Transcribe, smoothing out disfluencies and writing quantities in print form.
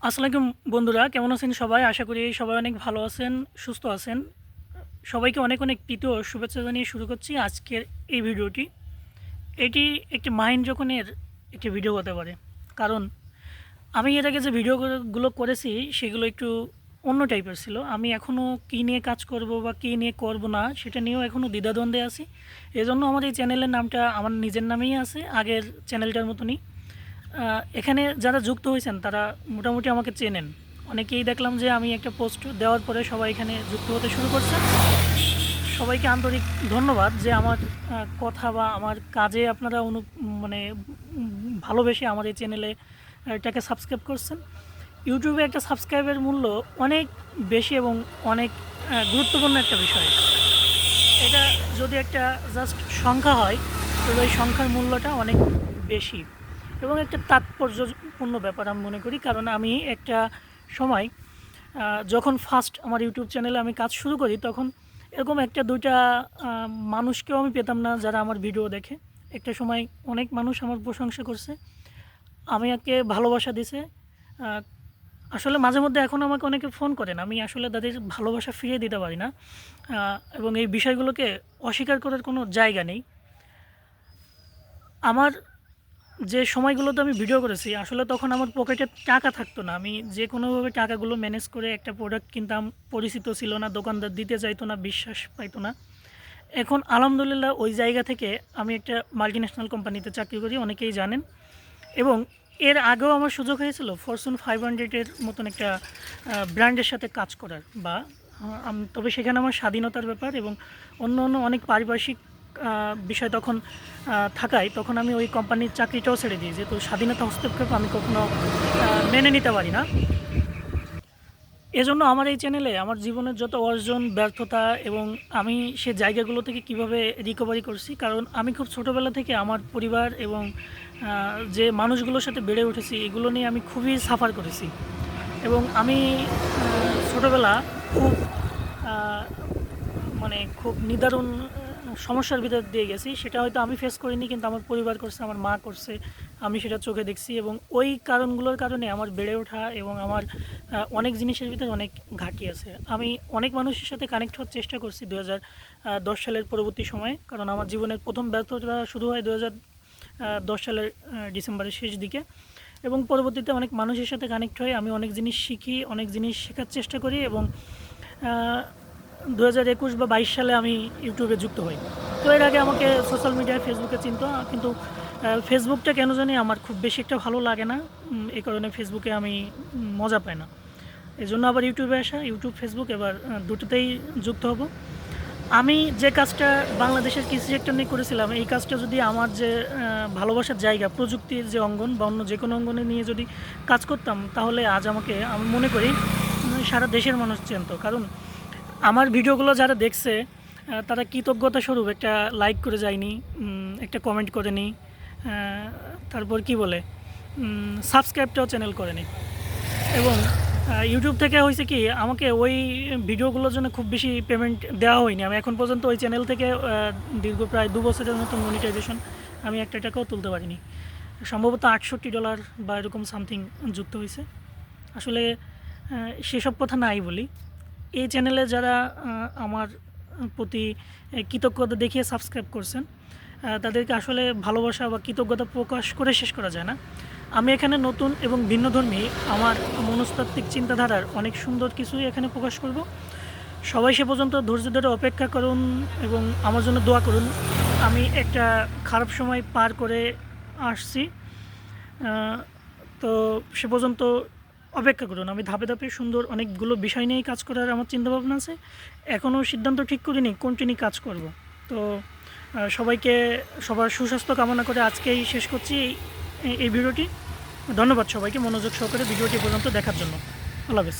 আসসালামু বন্ধুরা, কেমন আছেন সবাই? আশা করি সবাই অনেক ভালো আছেন, সুস্থ আছেন। সবাইকে অনেক অনেক প্রীতি ও শুভেচ্ছা জানিয়ে শুরু করছি আজকের এই ভিডিওটি। এটি একটি মাইন্ড যখনের একটি ভিডিও হতে পারে, কারণ আমি এর আগে যে ভিডিওগুলো করেছি সেগুলো একটু অন্য টাইপের ছিল। আমি এখনও কী নিয়ে কাজ করব বা কী নিয়ে করব না সেটা নিয়েও এখনও দ্বিধাদ্বন্দ্বে আছি। এজন্য আমার এই চ্যানেলের নামটা আমার নিজের নামেই আছে, আগের চ্যানেলটার মতনই। এখানে যারা যুক্ত হয়েছেন তারা মোটামুটি আমাকে চেনেন। অনেকেই দেখলাম যে আমি একটা পোস্ট দেওয়ার পরে সবাই এখানে যুক্ত হতে শুরু করছে। সবাইকে আন্তরিক ধন্যবাদ যে আমার কথা বা আমার কাজে আপনারা মানে ভালোবেসে আমার এই চ্যানেলে এটাকে সাবস্ক্রাইব করছেন। ইউটিউবে একটা সাবস্ক্রাইবের মূল্য অনেক বেশি এবং অনেক গুরুত্বপূর্ণ একটা বিষয়। এটা যদি একটা জাস্ট সংখ্যা হয় তবে এই সংখ্যার মূল্যটা অনেক বেশি এবং একটা তাৎপর্যপূর্ণ ব্যাপার আমি মনে করি। কারণ আমি একটা সময় যখন ফার্স্ট আমার ইউটিউব চ্যানেলে আমি কাজ শুরু করি তখন এরকম একটা দুইটা মানুষকেও আমি পেতাম না যারা আমার ভিডিও দেখে। একটা সময় অনেক মানুষ আমার প্রশংসা করছে, আমি একে ভালোবাসা দিছে। আসলে মাঝে মধ্যে এখন আমাকে অনেকে ফোন করেন, আমি আসলে তাদের ভালোবাসা ফিরিয়ে দিতে পারি না এবং এই বিষয়গুলোকে অস্বীকার করার কোনো জায়গা নেই। আমার যে সময়গুলোতে আমি ভিডিও করেছি আসলে তখন আমার পকেটে টাকা থাকতো না, আমি যে কোনোভাবে টাকাগুলো ম্যানেজ করে একটা প্রোডাক্ট কিনতাম। পরিচিত ছিল না, দোকানদার দিতে চাইতো না, বিশ্বাস পাইতো না। এখন আলহামদুলিল্লাহ ওই জায়গা থেকে আমি একটা মাল্টিন্যাশনাল কোম্পানিতে চাকরি করি, অনেকেই জানেন। এবং এর আগেও আমার সুযোগ হয়েছিল ফরচুন 500-এর মতন একটা ব্র্যান্ডের সাথে কাজ করার, বা তবে সেখানে আমার স্বাধীনতার ব্যাপার এবং অন্য অন্য অনেক পারিপার্শ্বিক বিষয় তখন থাকায় তখন আমি ওই কোম্পানির চাকরিটাও ছেড়ে দিই, যেহেতু স্বাধীনতা হস্তক্ষেপ আমি কখনো মেনে নিতে পারি না। এজন্য আমার এই চ্যানেলে আমার জীবনের যত অর্জন, ব্যর্থতা এবং আমি সে জায়গাগুলো থেকে কিভাবে রিকভারি করছি, কারণ আমি খুব ছোটোবেলা থেকে আমার পরিবার এবং যে মানুষগুলোর সাথে বেড়ে উঠেছি এগুলো নিয়ে আমি খুবই সাফার করেছি। এবং আমি ছোটোবেলা খুব মানে খুব নিদারুণ সমস্যার ভিতর দিয়ে গেছি। সেটা হয়তো আমি ফেস করিনি, কিন্তু আমার পরিবার করছে, আমার মা করছে, আমি সেটা চোখে দেখছি। এবং ওই কারণগুলোর কারণে আমার বেড়ে ওঠা এবং আমার অনেক জিনিসের ভিতরে অনেক ঘাটতি আছে। আমি অনেক মানুষের সাথে কানেক্ট হওয়ার চেষ্টা করছি 2010 সালের পরবর্তী সময়ে, কারণ আমার জীবনের প্রথম ব্যর্থতা শুরু হয় 2010 সালের ডিসেম্বরের শেষ দিকে। এবং পরবর্তীতে অনেক মানুষের সাথে কানেক্ট হয়ে আমি অনেক জিনিস শিখি, অনেক জিনিস শেখার চেষ্টা করি এবং 2021 বা 22 সালে আমি ইউটিউবে যুক্ত হই। তো এর আগে আমাকে সোশ্যাল মিডিয়ায় ফেসবুকে চিনত, কিন্তু ফেসবুকটা কেন জানি আমার খুব বেশি একটা ভালো লাগে না। এই কারণে ফেসবুকে আমি মজা পাই না। এই জন্য আবার ইউটিউবে আসা, ইউটিউব ফেসবুক এবার দুটোতেই যুক্ত হব। আমি যে কাজটা বাংলাদেশের কৃষি সেক্টর নিয়ে করেছিলাম, এই কাজটা যদি আমার যে ভালোবাসার জায়গা প্রযুক্তির যে অঙ্গন বা অন্য যে কোনো অঙ্গনে নিয়ে যদি কাজ করতাম, তাহলে আজ আমি মনে করি সারা দেশের মানুষ চিনত। কারণ আমার ভিডিওগুলো যারা দেখছে তারা কৃতজ্ঞতা স্বরূপ একটা লাইক করে যায়নি, একটা কমেন্ট করেনি, তারপর কি বলে সাবস্ক্রাইবটাও চ্যানেল করেনি। এবং ইউটিউব থেকে হয়েছে কি, আমাকে ওই ভিডিওগুলোর জন্য খুব বেশি পেমেন্ট দেওয়া হয়নি। আমি এখন পর্যন্ত ওই চ্যানেল থেকে দীর্ঘ প্রায় 2 বছরের মতো মনিটাইজেশন আমি একটা টাকাও তুলতে পারিনি। সম্ভবত $68 বা এরকম সামথিং যুক্ত হয়েছে। আসলে সেসব কথা নাই বলি। এই চ্যানেলে যারা আমার প্রতি কৃতজ্ঞতা দেখিয়ে সাবস্ক্রাইব করছেন তাদেরকে আসলে ভালোবাসা বা কৃতজ্ঞতা প্রকাশ করে শেষ করা যায় না। আমি এখানে নতুন এবং ভিন্নধর্মী আমার মনস্তাত্ত্বিক চিন্তাধারার অনেক সুন্দর কিছুই এখানে প্রকাশ করব। সবাই সে পর্যন্ত ধৈর্য ধরে অপেক্ষা করুন এবং আমার জন্য দোয়া করুন। আমি একটা খারাপ সময় পার করে আসছি, তো সে পর্যন্ত অপেক্ষা করুন। আমি ধাপে ধাপে সুন্দর অনেকগুলো বিষয় নিয়েই কাজ করার আমার চিন্তাভাবনা আছে। এখনও সিদ্ধান্ত ঠিক করিনি কোনটি নিয়ে কাজ করব। তো সবাইকে সবার সুস্বাস্থ্য কামনা করে আজকেই শেষ করছি এই ভিডিওটি। ধন্যবাদ সবাইকে মনোযোগ সহকারে ভিডিওটি পর্যন্ত দেখার জন্য। আল্লাহ হাফেজ।